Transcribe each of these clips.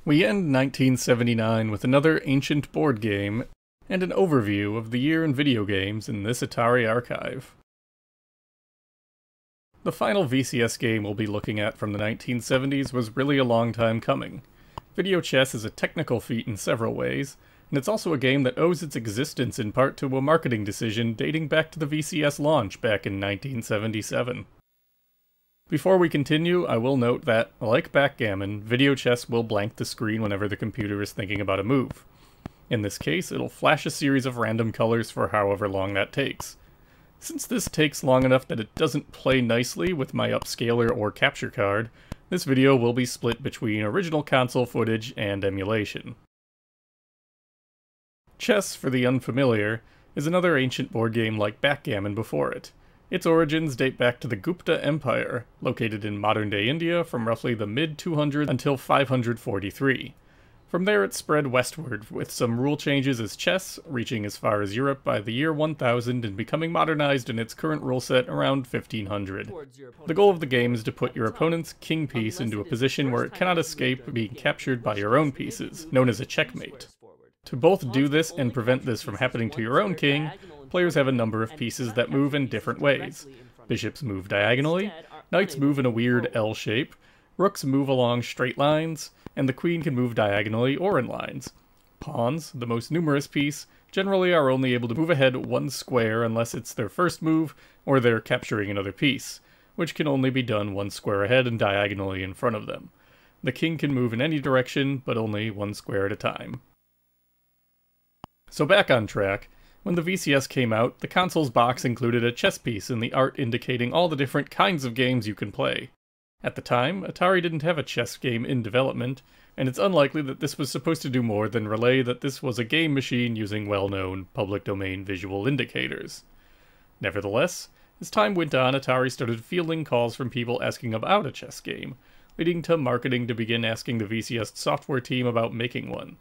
We end 1979 with another ancient board game and an overview of the year in video games in this Atari archive. The final VCS game we'll be looking at from the 1970s was really a long time coming. Video chess is a technical feat in several ways, and it's also a game that owes its existence in part to a marketing decision dating back to the VCS launch back in 1977. Before we continue, I will note that, like backgammon, video chess will blank the screen whenever the computer is thinking about a move. In this case, it'll flash a series of random colors for however long that takes. Since this takes long enough that it doesn't play nicely with my upscaler or capture card, this video will be split between original console footage and emulation. Chess, for the unfamiliar, is another ancient board game like backgammon before it. Its origins date back to the Gupta Empire, located in modern-day India from roughly the mid-200s until 543. From there it spread westward, with some rule changes as chess, reaching as far as Europe by the year 1000 and becoming modernized in its current rule set around 1500. The goal of the game is to put your opponent's king piece into a position where it cannot escape being captured by your own pieces, known as a checkmate. To both do this and prevent this from happening to your own king, players have a number of pieces that move in different ways. Bishops move diagonally, knights move in a weird L shape, rooks move along straight lines, and the queen can move diagonally or in lines. Pawns, the most numerous piece, generally are only able to move ahead one square unless it's their first move or they're capturing another piece, which can only be done one square ahead and diagonally in front of them. The king can move in any direction, but only one square at a time. So back on track, when the VCS came out, the console's box included a chess piece in the art indicating all the different kinds of games you can play. At the time, Atari didn't have a chess game in development, and it's unlikely that this was supposed to do more than relay that this was a game machine using well-known, public-domain visual indicators. Nevertheless, as time went on, Atari started fielding calls from people asking about a chess game, leading to marketing to begin asking the VCS software team about making one.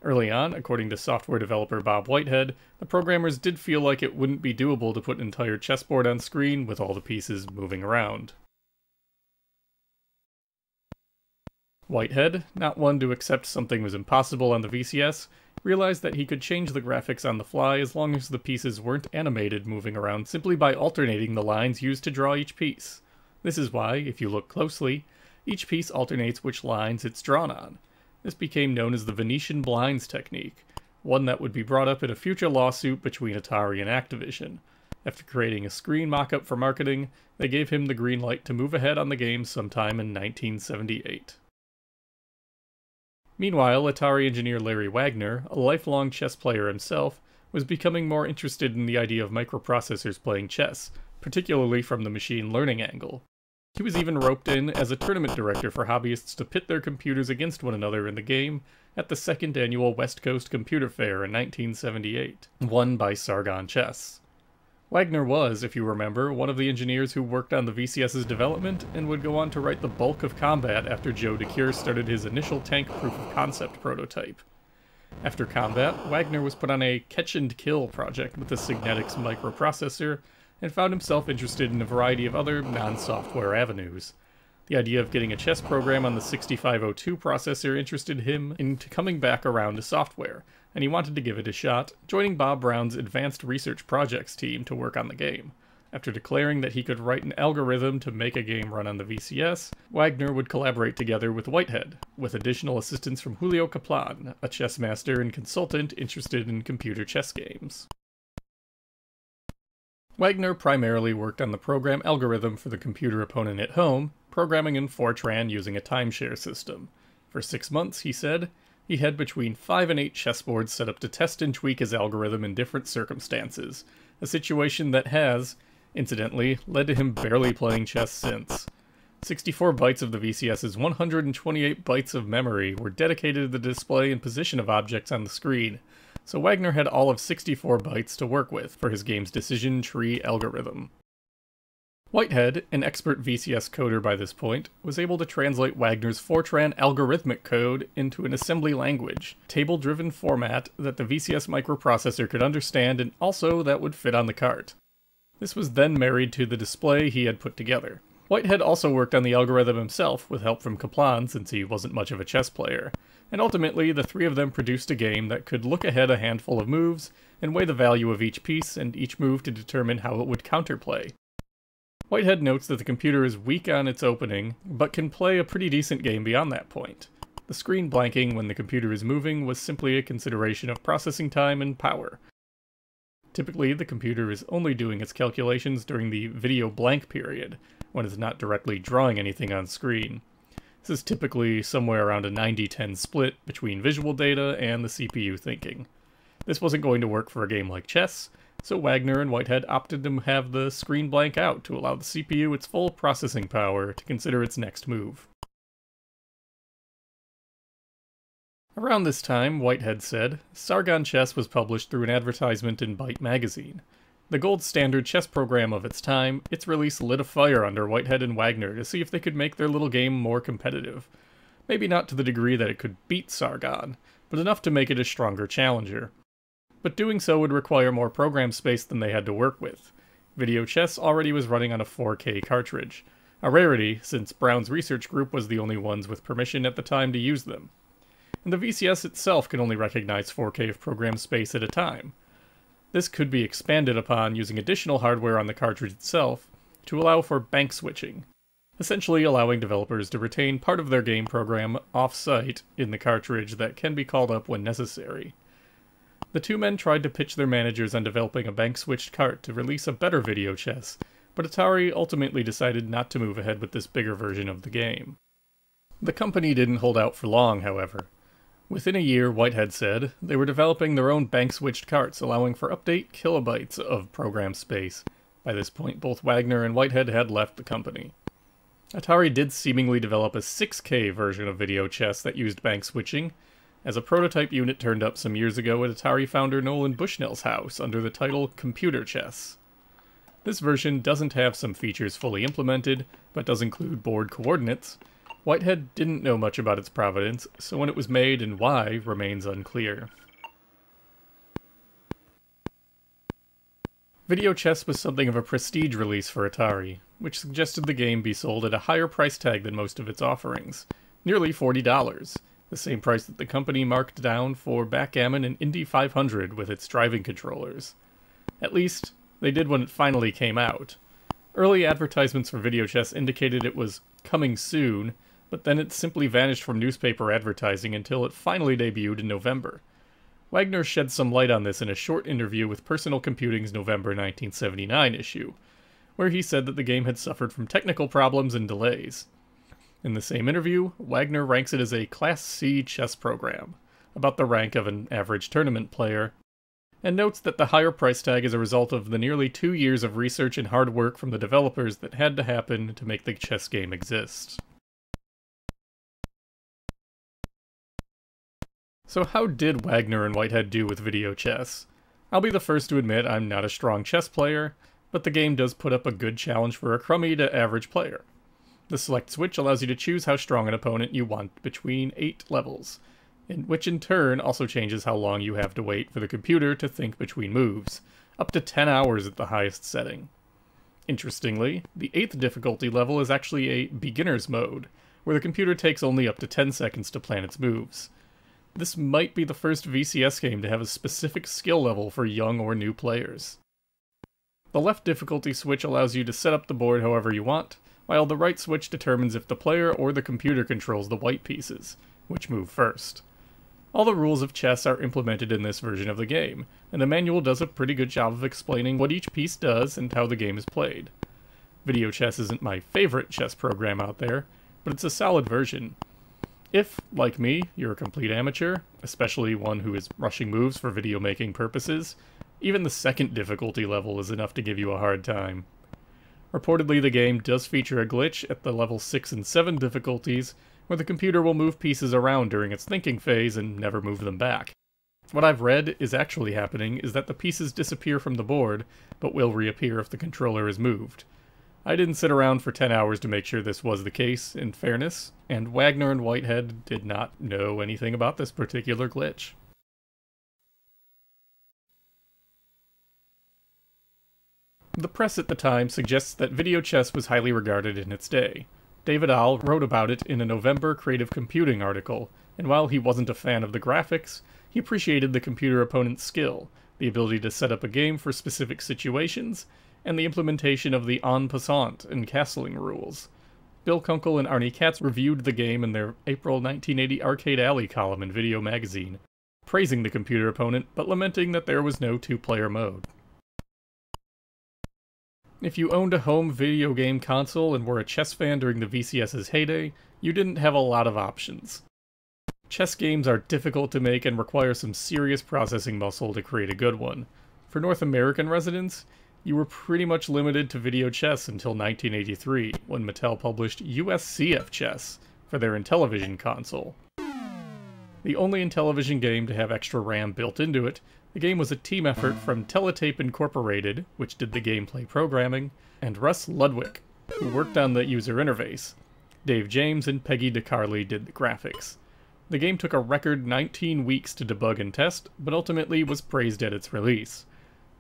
Early on, according to software developer Bob Whitehead, the programmers did feel like it wouldn't be doable to put an entire chessboard on screen with all the pieces moving around. Whitehead, not one to accept something was impossible on the VCS, realized that he could change the graphics on the fly as long as the pieces weren't animated moving around simply by alternating the lines used to draw each piece. This is why, if you look closely, each piece alternates which lines it's drawn on. This became known as the Venetian blinds technique, one that would be brought up in a future lawsuit between Atari and Activision. After creating a screen mock-up for marketing, they gave him the green light to move ahead on the game sometime in 1978. Meanwhile, Atari engineer Larry Wagner, a lifelong chess player himself, was becoming more interested in the idea of microprocessors playing chess, particularly from the machine learning angle. He was even roped in as a tournament director for hobbyists to pit their computers against one another in the game at the second annual West Coast Computer Fair in 1978, won by Sargon Chess. Wagner was, if you remember, one of the engineers who worked on the VCS's development and would go on to write the bulk of Combat after Joe DeCure started his initial tank proof-of-concept prototype. After Combat, Wagner was put on a catch-and-kill project with the Signetics microprocessor and found himself interested in a variety of other non-software avenues. The idea of getting a chess program on the 6502 processor interested him into coming back around to software, and he wanted to give it a shot, joining Bob Brown's Advanced Research Projects team to work on the game. After declaring that he could write an algorithm to make a game run on the VCS, Wagner would collaborate together with Whitehead, with additional assistance from Julio Kaplan, a chessmaster and consultant interested in computer chess games. Wagner primarily worked on the program algorithm for the computer opponent at home, programming in Fortran using a timeshare system. For 6 months, he said, he had between 5 and 8 chessboards set up to test and tweak his algorithm in different circumstances, a situation that has, incidentally, led to him barely playing chess since. 64 bytes of the VCS's 128 bytes of memory were dedicated to the display and position of objects on the screen, so Wagner had all of 64 bytes to work with for his game's decision tree algorithm. Whitehead, an expert VCS coder by this point, was able to translate Wagner's Fortran algorithmic code into an assembly language, table-driven format that the VCS microprocessor could understand and also that would fit on the cart. This was then married to the display he had put together. Whitehead also worked on the algorithm himself, with help from Kaplan since he wasn't much of a chess player, and ultimately the three of them produced a game that could look ahead a handful of moves and weigh the value of each piece and each move to determine how it would counterplay. Whitehead notes that the computer is weak on its opening, but can play a pretty decent game beyond that point. The screen blanking when the computer is moving was simply a consideration of processing time and power. Typically, the computer is only doing its calculations during the video blank period, when it's not directly drawing anything on screen. This is typically somewhere around a 90-10 split between visual data and the CPU thinking. This wasn't going to work for a game like chess, so Wagner and Whitehead opted to have the screen blank out to allow the CPU its full processing power to consider its next move. Around this time, Whitehead said, Sargon Chess was published through an advertisement in Byte magazine. The gold standard chess program of its time, its release lit a fire under Whitehead and Wagner to see if they could make their little game more competitive. Maybe not to the degree that it could beat Sargon, but enough to make it a stronger challenger. But doing so would require more program space than they had to work with. Video Chess already was running on a 4K cartridge, a rarity since Brown's research group was the only ones with permission at the time to use them. And the VCS itself can only recognize 4K of program space at a time. This could be expanded upon using additional hardware on the cartridge itself to allow for bank switching, essentially allowing developers to retain part of their game program off-site in the cartridge that can be called up when necessary. The two men tried to pitch their managers on developing a bank-switched cart to release a better Video Chess, but Atari ultimately decided not to move ahead with this bigger version of the game. The company didn't hold out for long, however. Within a year, Whitehead said, they were developing their own bank-switched carts, allowing for up to 8 kilobytes of program space. By this point, both Wagner and Whitehead had left the company. Atari did seemingly develop a 6K version of Video Chess that used bank switching, as a prototype unit turned up some years ago at Atari founder Nolan Bushnell's house under the title Computer Chess. This version doesn't have some features fully implemented, but does include board coordinates. Whitehead didn't know much about its provenance, so when it was made and why remains unclear. Video Chess was something of a prestige release for Atari, which suggested the game be sold at a higher price tag than most of its offerings, nearly $40, the same price that the company marked down for Backgammon and Indy 500 with its driving controllers. At least, they did when it finally came out. Early advertisements for Video Chess indicated it was coming soon, but then it simply vanished from newspaper advertising until it finally debuted in November. Wagner shed some light on this in a short interview with Personal Computing's November 1979 issue, where he said that the game had suffered from technical problems and delays. In the same interview, Wagner ranks it as a Class C chess program, about the rank of an average tournament player, and notes that the higher price tag is a result of the nearly 2 years of research and hard work from the developers that had to happen to make the chess game exist. So how did Wagner and Whitehead do with Video Chess? I'll be the first to admit I'm not a strong chess player, but the game does put up a good challenge for a crummy to average player. The select switch allows you to choose how strong an opponent you want between 8 levels, which in turn also changes how long you have to wait for the computer to think between moves, up to 10 hours at the highest setting. Interestingly, the 8th difficulty level is actually a beginner's mode, where the computer takes only up to 10 seconds to plan its moves. This might be the first VCS game to have a specific skill level for young or new players. The left difficulty switch allows you to set up the board however you want, while the right switch determines if the player or the computer controls the white pieces, which move first. All the rules of chess are implemented in this version of the game, and the manual does a pretty good job of explaining what each piece does and how the game is played. Video Chess isn't my favorite chess program out there, but it's a solid version. If, like me, you're a complete amateur, especially one who is rushing moves for video making purposes, even the 2nd difficulty level is enough to give you a hard time. Reportedly, the game does feature a glitch at the level 6 and 7 difficulties, where the computer will move pieces around during its thinking phase and never move them back. What I've read is actually happening is that the pieces disappear from the board, but will reappear if the controller is moved. I didn't sit around for 10 hours to make sure this was the case, in fairness, and Wagner and Whitehead did not know anything about this particular glitch. The press at the time suggests that video chess was highly regarded in its day. David Ahl wrote about it in a November Creative Computing article, and while he wasn't a fan of the graphics, he appreciated the computer opponent's skill, the ability to set up a game for specific situations, and the implementation of the en passant and castling rules. Bill Kunkel and Arnie Katz reviewed the game in their April 1980 Arcade Alley column in Video Magazine, praising the computer opponent but lamenting that there was no two-player mode. If you owned a home video game console and were a chess fan during the VCS's heyday, you didn't have a lot of options. Chess games are difficult to make and require some serious processing muscle to create a good one. For North American residents, you were pretty much limited to video chess until 1983, when Mattel published Uscf Chess for their Intellivision console. The only Intellivision game to have extra RAM built into it, the game was a team effort from Teletape Incorporated, which did the gameplay programming, and Russ Ludwig, who worked on the user interface. Dave James and Peggy DeCarli did the graphics. The game took a record 19 weeks to debug and test, but ultimately was praised at its release.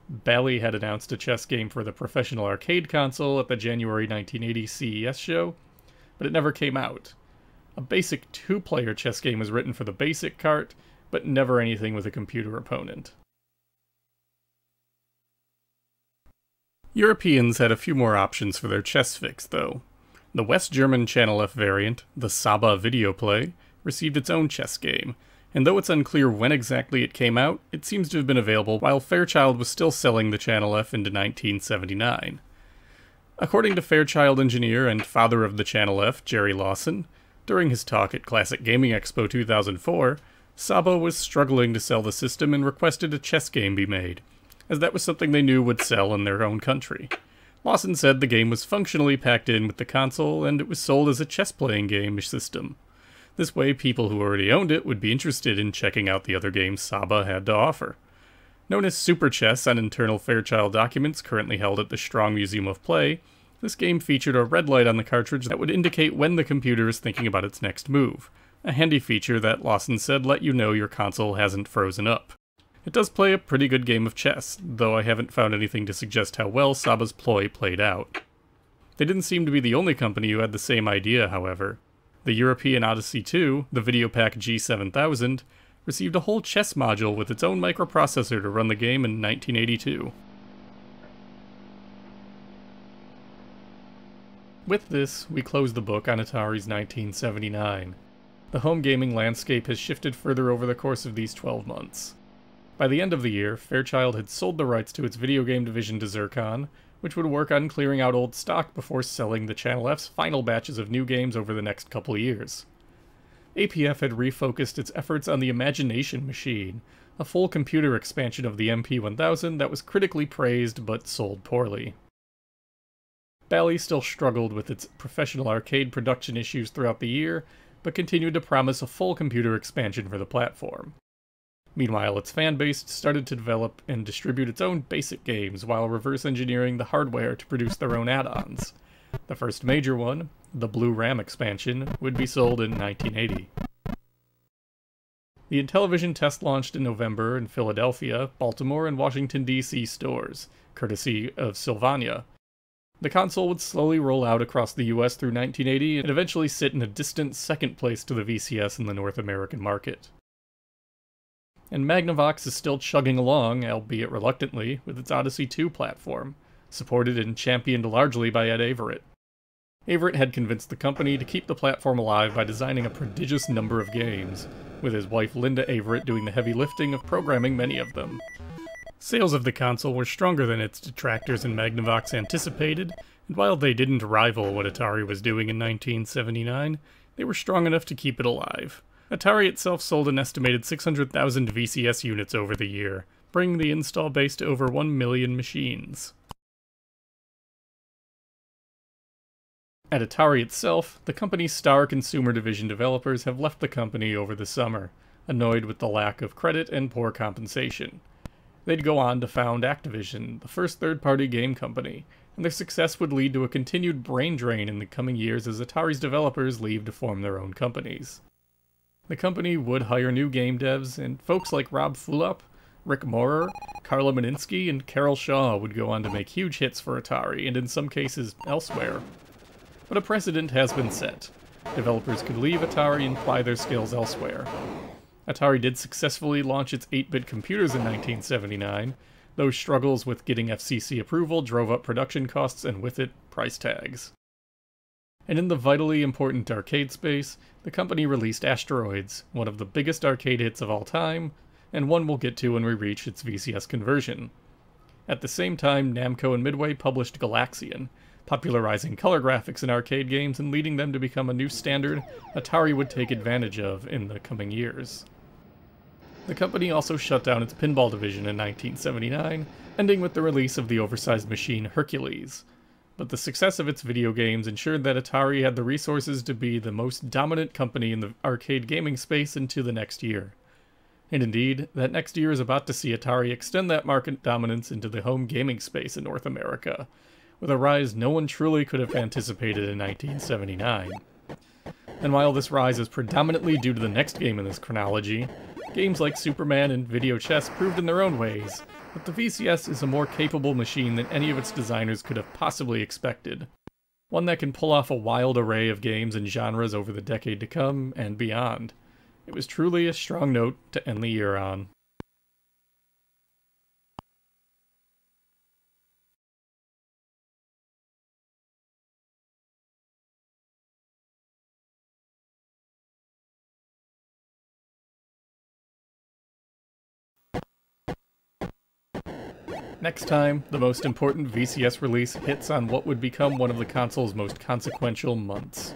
Bally had announced a chess game for the professional arcade console at the January 1980 CES show, but it never came out. A basic two-player chess game was written for the BASIC cart, but never anything with a computer opponent. Europeans had a few more options for their chess fix, though. The West German Channel F variant, the Saba Video Play, received its own chess game, and though it's unclear when exactly it came out, it seems to have been available while Fairchild was still selling the Channel F into 1979. According to Fairchild engineer and father of the Channel F, Jerry Lawson, during his talk at Classic Gaming Expo 2004, Saba was struggling to sell the system and requested a chess game be made, as that was something they knew would sell in their own country. Lawson said the game was functionally packed in with the console, and it was sold as a chess-playing game system. This way, people who already owned it would be interested in checking out the other games Saba had to offer. Known as Super Chess on internal Fairchild documents currently held at the Strong Museum of Play, this game featured a red light on the cartridge that would indicate when the computer is thinking about its next move, a handy feature that Lawson said let you know your console hasn't frozen up. It does play a pretty good game of chess, though I haven't found anything to suggest how well Saba's ploy played out. They didn't seem to be the only company who had the same idea, however. The European Odyssey 2, the Videopack G7000, received a whole chess module with its own microprocessor to run the game in 1982. With this, we close the book on Atari's 1979. The home gaming landscape has shifted further over the course of these 12 months. By the end of the year, Fairchild had sold the rights to its video game division to Zircon, which would work on clearing out old stock before selling the Channel F's final batches of new games over the next couple years. APF had refocused its efforts on the Imagination Machine, a full computer expansion of the MP1000 that was critically praised but sold poorly. Bally still struggled with its professional arcade production issues throughout the year, but continued to promise a full computer expansion for the platform. Meanwhile, its fanbase started to develop and distribute its own basic games while reverse engineering the hardware to produce their own add-ons. The first major one, the Blue RAM expansion, would be sold in 1980. The Intellivision test launched in November in Philadelphia, Baltimore, and Washington, D.C. stores, courtesy of Sylvania. The console would slowly roll out across the US through 1980 and eventually sit in a distant second place to the VCS in the North American market. And Magnavox is still chugging along, albeit reluctantly, with its Odyssey 2 platform, supported and championed largely by Ed Averitt. Averitt had convinced the company to keep the platform alive by designing a prodigious number of games, with his wife Linda Averitt doing the heavy lifting of programming many of them. Sales of the console were stronger than its detractors and Magnavox anticipated, and while they didn't rival what Atari was doing in 1979, they were strong enough to keep it alive. Atari itself sold an estimated 600,000 VCS units over the year, bringing the install base to over 1 million machines. At Atari itself, the company's star consumer division developers have left the company over the summer, annoyed with the lack of credit and poor compensation. They'd go on to found Activision, the first third-party game company, and their success would lead to a continued brain drain in the coming years as Atari's developers leave to form their own companies. The company would hire new game devs, and folks like Rob Fulop Rick Morer, Carla Meninsky, and Carol Shaw would go on to make huge hits for Atari, and in some cases elsewhere. But a precedent has been set. Developers could leave Atari and apply their skills elsewhere. Atari did successfully launch its 8-bit computers in 1979, though struggles with getting FCC approval drove up production costs and with it, price tags. And in the vitally important arcade space, the company released Asteroids, one of the biggest arcade hits of all time, and one we'll get to when we reach its VCS conversion. At the same time, Namco and Midway published Galaxian, popularizing color graphics in arcade games and leading them to become a new standard Atari would take advantage of in the coming years. The company also shut down its pinball division in 1979, ending with the release of the oversized machine Hercules. But the success of its video games ensured that Atari had the resources to be the most dominant company in the arcade gaming space into the next year. And indeed, that next year is about to see Atari extend that market dominance into the home gaming space in North America, with a rise no one truly could have anticipated in 1979. And while this rise is predominantly due to the next game in this chronology, games like Superman and Video Chess proved in their own ways that the VCS is a more capable machine than any of its designers could have possibly expected. One that can pull off a wild array of games and genres over the decade to come and beyond. It was truly a strong note to end the year on. Next time, the most important VCS release hits on what would become one of the console's most consequential months.